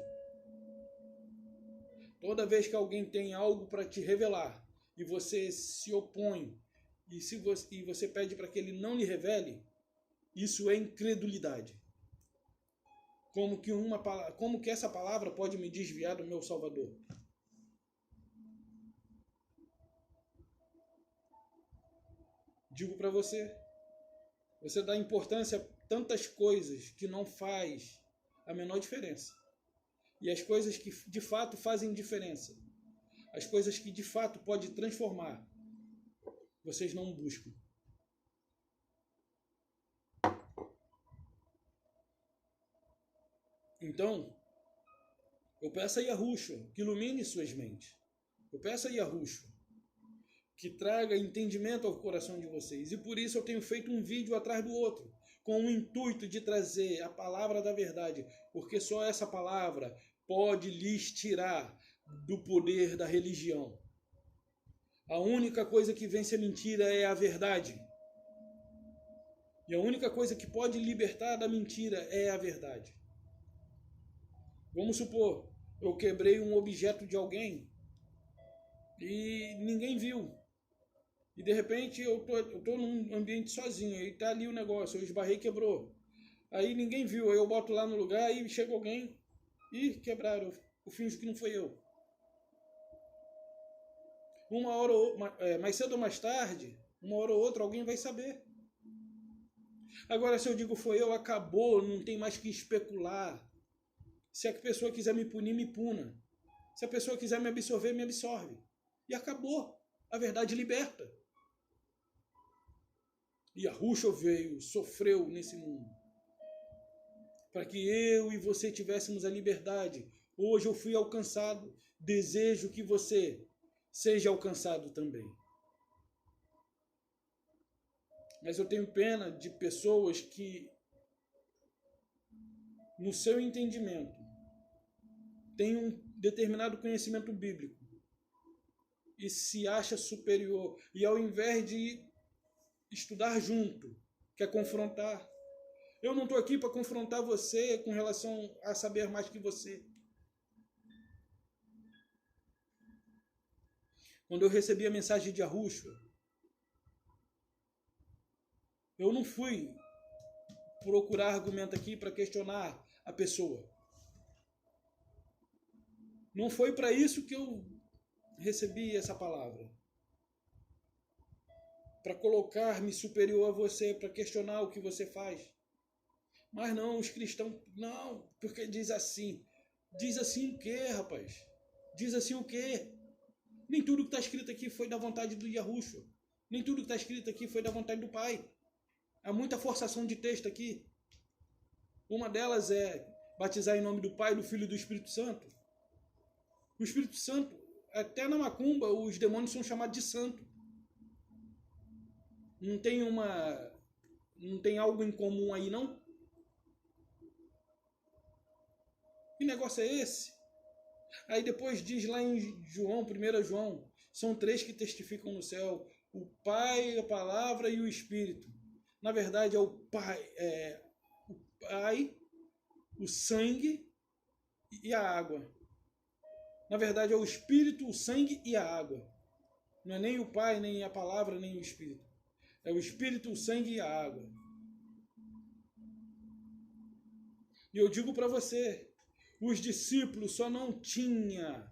Toda vez que alguém tem algo para te revelar e você se opõe e você pede para que ele não lhe revele, isso é incredulidade. Como que essa palavra pode me desviar do meu Salvador? Digo para você, você dá importância a tantas coisas que não faz a menor diferença. E as coisas que de fato fazem diferença, as coisas que de fato podem transformar, vocês não buscam. Então, eu peço a Yahushua que ilumine suas mentes. Eu peço a Yahushua que traga entendimento ao coração de vocês. E por isso eu tenho feito um vídeo atrás do outro, com o intuito de trazer a palavra da verdade, porque só essa palavra pode lhes tirar do poder da religião. A única coisa que vence a mentira é a verdade. E a única coisa que pode libertar da mentira é a verdade. Vamos supor, eu quebrei um objeto de alguém e ninguém viu. E de repente eu tô num ambiente sozinho, aí tá ali o negócio, eu esbarrei e quebrou. Aí ninguém viu, aí eu boto lá no lugar, aí chega alguém e quebraram, eu finjo que não foi eu. Uma hora mais cedo ou mais tarde, uma hora ou outra, alguém vai saber. Agora, se eu digo foi eu, acabou, não tem mais que especular. Se a pessoa quiser me punir, me puna. Se a pessoa quiser me absorver, me absorve. E acabou. A verdade liberta. E Yahushua veio, sofreu nesse mundo, para que eu e você tivéssemos a liberdade. Hoje eu fui alcançado, desejo que você seja alcançado também. Mas eu tenho pena de pessoas que, no seu entendimento, têm um determinado conhecimento bíblico e se acha superior. E ao invés de estudar junto, quer confrontar. Eu não estou aqui para confrontar você com relação a saber mais que você. Quando eu recebi a mensagem de Yahushua, eu não fui procurar argumento aqui para questionar a pessoa. Não foi para isso que eu recebi essa palavra. Para colocar-me superior a você, para questionar o que você faz. Mas não, os cristãos, não, porque diz assim. Diz assim o quê, rapaz? Diz assim o quê? Nem tudo que está escrito aqui foi da vontade do Yahushua. Nem tudo que está escrito aqui foi da vontade do Pai. Há muita forçação de texto aqui. Uma delas é batizar em nome do Pai, do Filho e do Espírito Santo. O Espírito Santo, até na macumba, os demônios são chamados de santo. Não tem algo em comum aí, não? Que negócio é esse? Aí depois diz lá em João, 1 João, são 3 que testificam no céu: o Pai, a Palavra e o Espírito. Na verdade é o Pai, o sangue e a água. Na verdade é o Espírito, o sangue e a água. Não é nem o Pai, nem a Palavra, nem o Espírito. É o Espírito, o sangue e a água. E eu digo para você, os discípulos só não tinham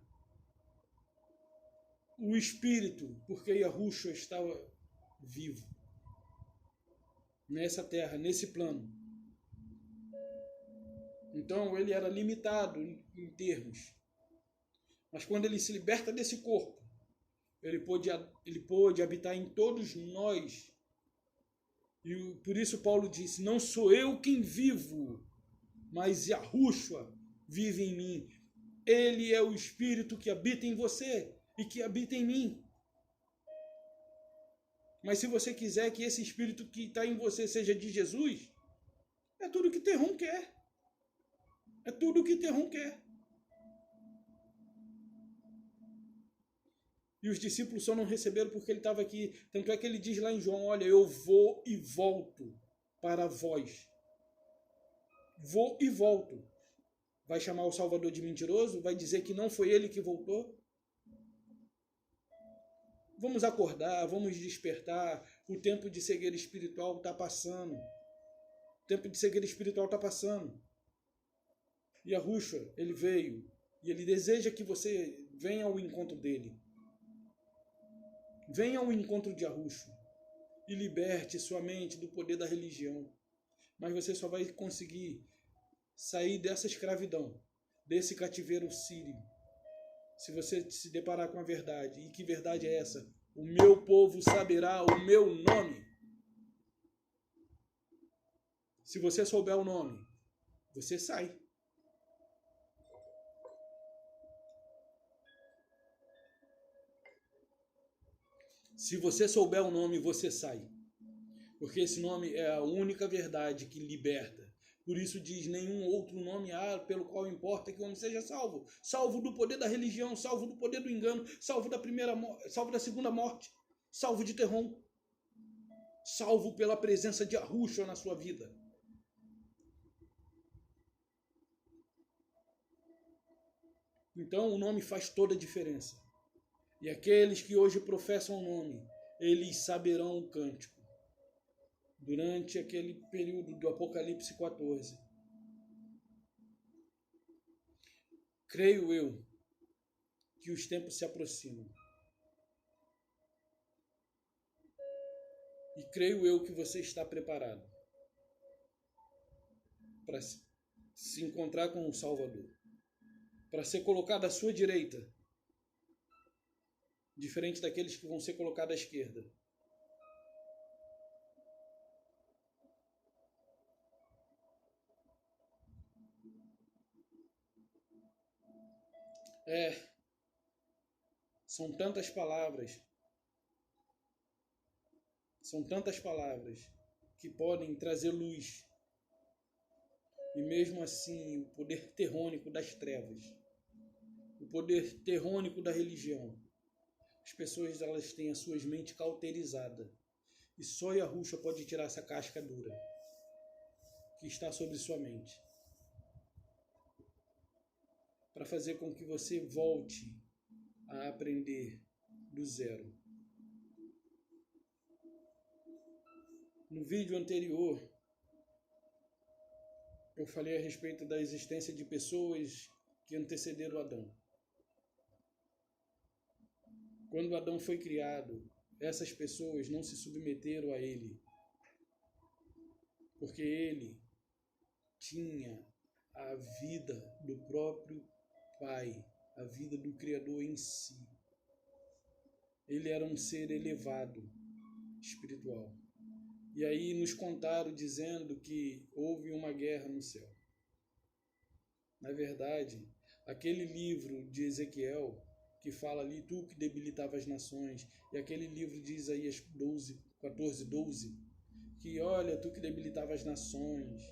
o Espírito porque Yahushua estava vivo nessa terra, nesse plano. Então ele era limitado em termos. Mas quando ele se liberta desse corpo, ele pôde habitar em todos nós. E por isso Paulo disse, não sou eu quem vivo, mas Yahushua vive em mim. Ele é o Espírito que habita em você e que habita em mim. Mas se você quiser que esse Espírito que está em você seja de Jesus, é tudo que Terron quer. É tudo que Terron quer. E os discípulos só não receberam porque ele estava aqui. Tanto é que ele diz lá em João, olha, eu vou e volto para vós. Vou e volto. Vai chamar o Salvador de mentiroso? Vai dizer que não foi ele que voltou? Vamos acordar, vamos despertar. O tempo de cegueira espiritual está passando. O tempo de cegueira espiritual está passando. E Yahushua, ele veio. E ele deseja que você venha ao encontro dele. Venha ao encontro de Yahushua. E liberte sua mente do poder da religião. Mas você só vai conseguir sair dessa escravidão, desse cativeiro sírio, se você se deparar com a verdade. E que verdade é essa? O meu povo saberá o meu nome. Se você souber o nome, você sai. Se você souber o nome, você sai. Porque esse nome é a única verdade que liberta. Por isso diz, nenhum outro nome há pelo qual importa que o homem seja salvo. Salvo do poder da religião, salvo do poder do engano, salvo da segunda morte, salvo de Terron. Salvo pela presença de Yahushua na sua vida. Então o nome faz toda a diferença. E aqueles que hoje professam o nome, eles saberão o cântico. Durante aquele período do Apocalipse 14. Creio eu que os tempos se aproximam. E creio eu que você está preparado para se encontrar com o Salvador. Para ser colocado à sua direita. Diferente daqueles que vão ser colocados à esquerda. São tantas palavras que podem trazer luz. E mesmo assim, o poder terrônico das trevas, o poder terrônico da religião, as pessoas elas têm as suas mentes cauterizadas. E só Yahushua pode tirar essa casca dura que está sobre sua mente. Para fazer com que você volte a aprender do zero. No vídeo anterior, eu falei a respeito da existência de pessoas que antecederam Adão. Quando Adão foi criado, essas pessoas não se submeteram a ele, porque ele tinha a vida do próprio Pai, a vida do Criador em si. Ele era um ser elevado, espiritual. E aí nos contaram dizendo que houve uma guerra no céu. Na verdade, aquele livro de Ezequiel, que fala ali, tu que debilitava as nações, e aquele livro de Isaías 14:12, que olha, tu que debilitava as nações.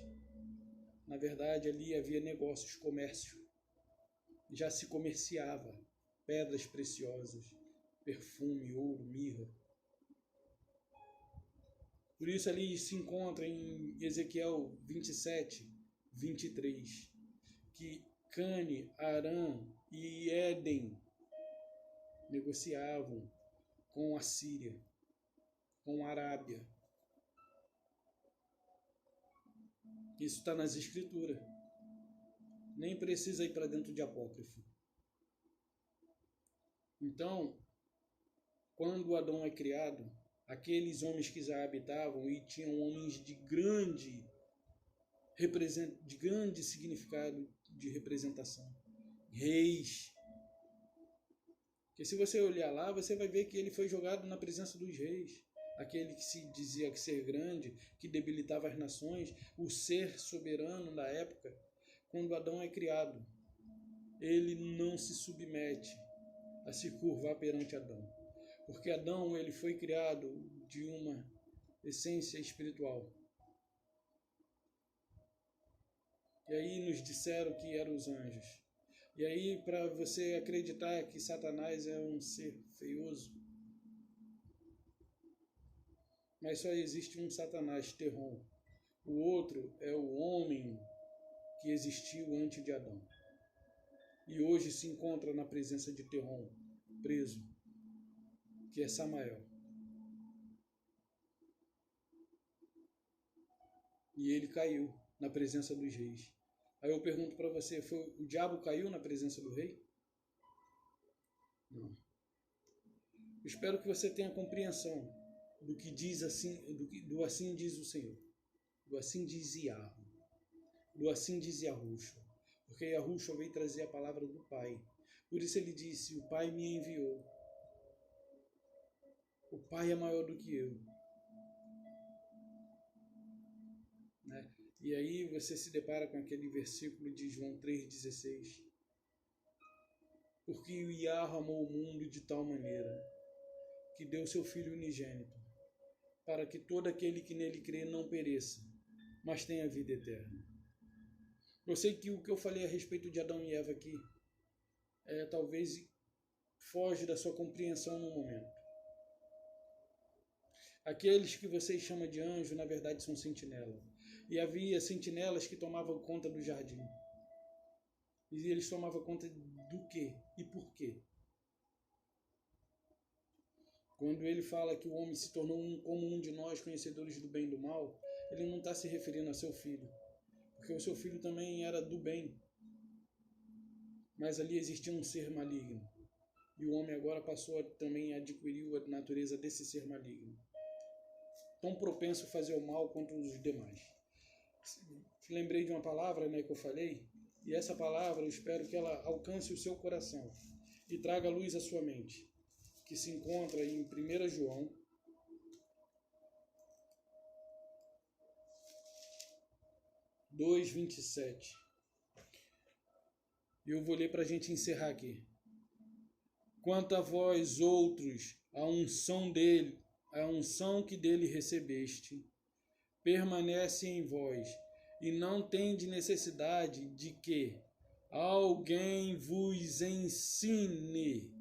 Na verdade, ali havia negócios, comércio. Já se comerciava pedras preciosas, perfume, ouro, mirra. Por isso ali se encontra em Ezequiel 27:23, que Cane, Arã e Éden negociavam com a Síria, com a Arábia. Isso está nas Escrituras. Nem precisa ir para dentro de apócrifo. Então, quando Adão é criado, aqueles homens que já habitavam e tinham homens de grande significado de representação, reis. Porque se você olhar lá, você vai ver que ele foi jogado na presença dos reis. Aquele que se dizia que ser grande, que debilitava as nações, o ser soberano da época. Quando Adão é criado, ele não se submete a se curvar perante Adão. Porque Adão ele foi criado de uma essência espiritual. E aí nos disseram que eram os anjos. E aí, para você acreditar que Satanás é um ser feioso, mas só existe um Satanás, Terron. O outro é o homem que existiu antes de Adão. E hoje se encontra na presença de Terron, preso, que é Samael. E ele caiu na presença dos reis. Aí eu pergunto para você, o diabo caiu na presença do rei? Não. Eu espero que você tenha compreensão do que diz assim, do assim diz o Senhor, do assim diz Yahweh, do assim diz Yahushua, porque Yahushua veio trazer a palavra do Pai. Por isso ele disse, o Pai me enviou. O Pai é maior do que eu. Né? E aí você se depara com aquele versículo de João 3,16. Porque o Yahweh amou o mundo de tal maneira que deu seu Filho unigênito, para que todo aquele que nele crê não pereça, mas tenha vida eterna. Eu sei que o que eu falei a respeito de Adão e Eva aqui talvez foge da sua compreensão no momento. Aqueles que vocês chamam de anjo, na verdade, são sentinelas. E havia sentinelas que tomavam conta do jardim. E eles tomavam conta do quê e por quê? Quando ele fala que o homem se tornou como um de nós, conhecedores do bem e do mal, ele não está se referindo a seu filho. Porque o seu filho também era do bem. Mas ali existia um ser maligno. E o homem agora passou também a adquirir a natureza desse ser maligno. Tão propenso a fazer o mal quanto os demais. Lembrei de uma palavra, né, que eu falei, e essa palavra eu espero que ela alcance o seu coração e traga luz à sua mente, que se encontra em 1 João 2:27. E eu vou ler para a gente encerrar aqui. Quanto a vós outros, a unção que dele recebeste, permanece em vós, e não tendes necessidade de que alguém vos ensine,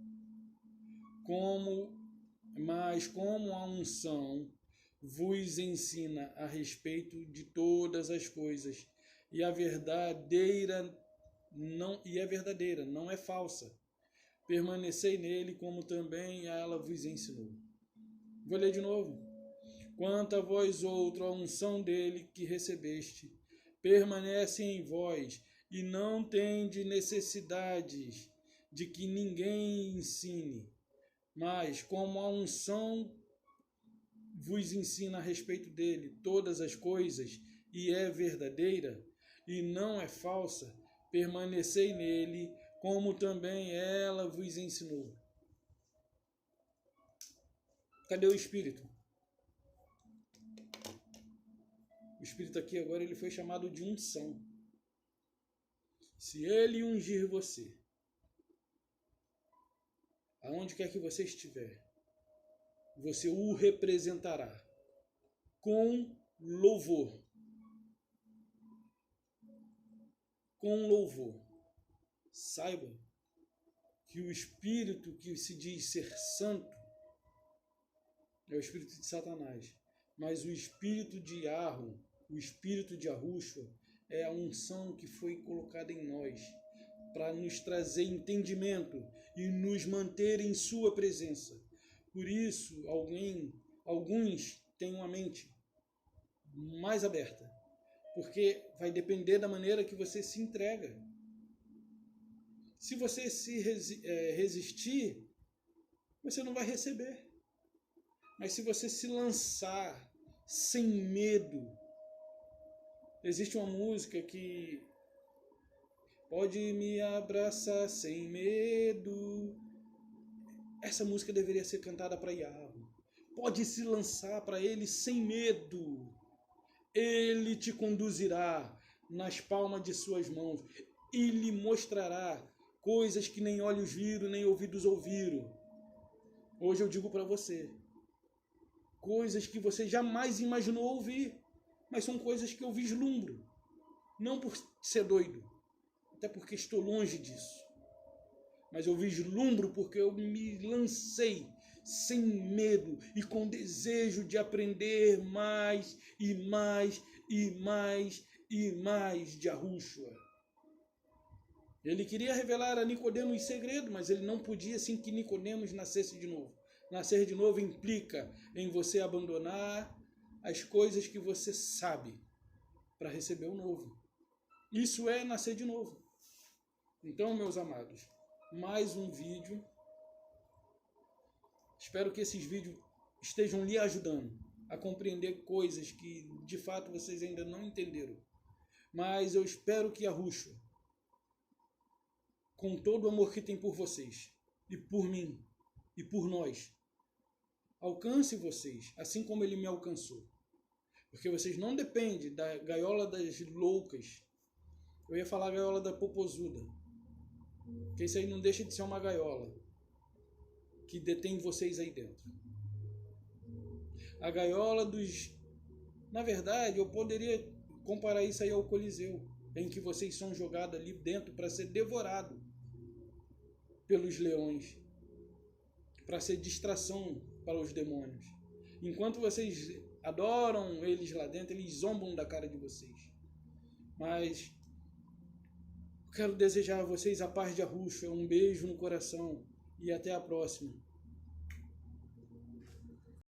mas como a unção vos ensina a respeito de todas as coisas, e é verdadeira, não é falsa. permanecei nele, como também ela vos ensinou. Vou ler de novo. Quanto a vós outro, a unção dele que recebeste, permanece em vós, e não tendes necessidades de que ninguém ensine, mas como a unção vos ensina a respeito dele todas as coisas, e é verdadeira, e não é falsa, permanecei nele, como também ela vos ensinou. Cadê o Espírito? O Espírito aqui agora ele foi chamado de unção. Se ele ungir você, aonde quer que você estiver, você o representará com louvor. Com louvor. Saiba que o Espírito que se diz ser santo é o Espírito de Satanás. Mas o Espírito de Arro, o Espírito de Yahushua, é a unção que foi colocada em nós para nos trazer entendimento e nos manter em sua presença. Por isso, alguns têm uma mente mais aberta, porque vai depender da maneira que você se entrega. Se você se resistir, você não vai receber. Mas se você se lançar sem medo, existe uma música que pode me abraçar sem medo. Essa música deveria ser cantada para Yahweh. Pode se lançar para ele sem medo. Ele te conduzirá nas palmas de suas mãos e lhe mostrará coisas que nem olhos viram, nem ouvidos ouviram. Hoje eu digo para você, coisas que você jamais imaginou ouvir, mas são coisas que eu vislumbro. Não por ser doido, até porque estou longe disso. Mas eu vislumbro porque eu me lancei sem medo e com desejo de aprender mais e mais e mais e mais de Yahushua. Ele queria revelar a Nicodemos segredo, mas ele não podia sem que Nicodemos nascesse de novo. Nascer de novo implica em você abandonar as coisas que você sabe para receber o novo. Isso é nascer de novo. Então, meus amados, mais um vídeo. Espero que esses vídeos estejam lhe ajudando a compreender coisas que de fato vocês ainda não entenderam. Mas eu espero que Yahushua, com todo o amor que tem por vocês, e por mim, e por nós, alcance vocês, assim como ele me alcançou. Porque vocês não dependem da gaiola das loucas. Eu ia falar gaiola da popozuda. Porque isso aí não deixa de ser uma gaiola que detém vocês aí dentro. A gaiola dos... Na verdade, eu poderia comparar isso aí ao Coliseu, em que vocês são jogados ali dentro para ser devorados pelos leões, para ser distração para os demônios. Enquanto vocês adoram eles lá dentro, eles zombam da cara de vocês. Mas quero desejar a vocês a paz de Yahushua, um beijo no coração e até a próxima.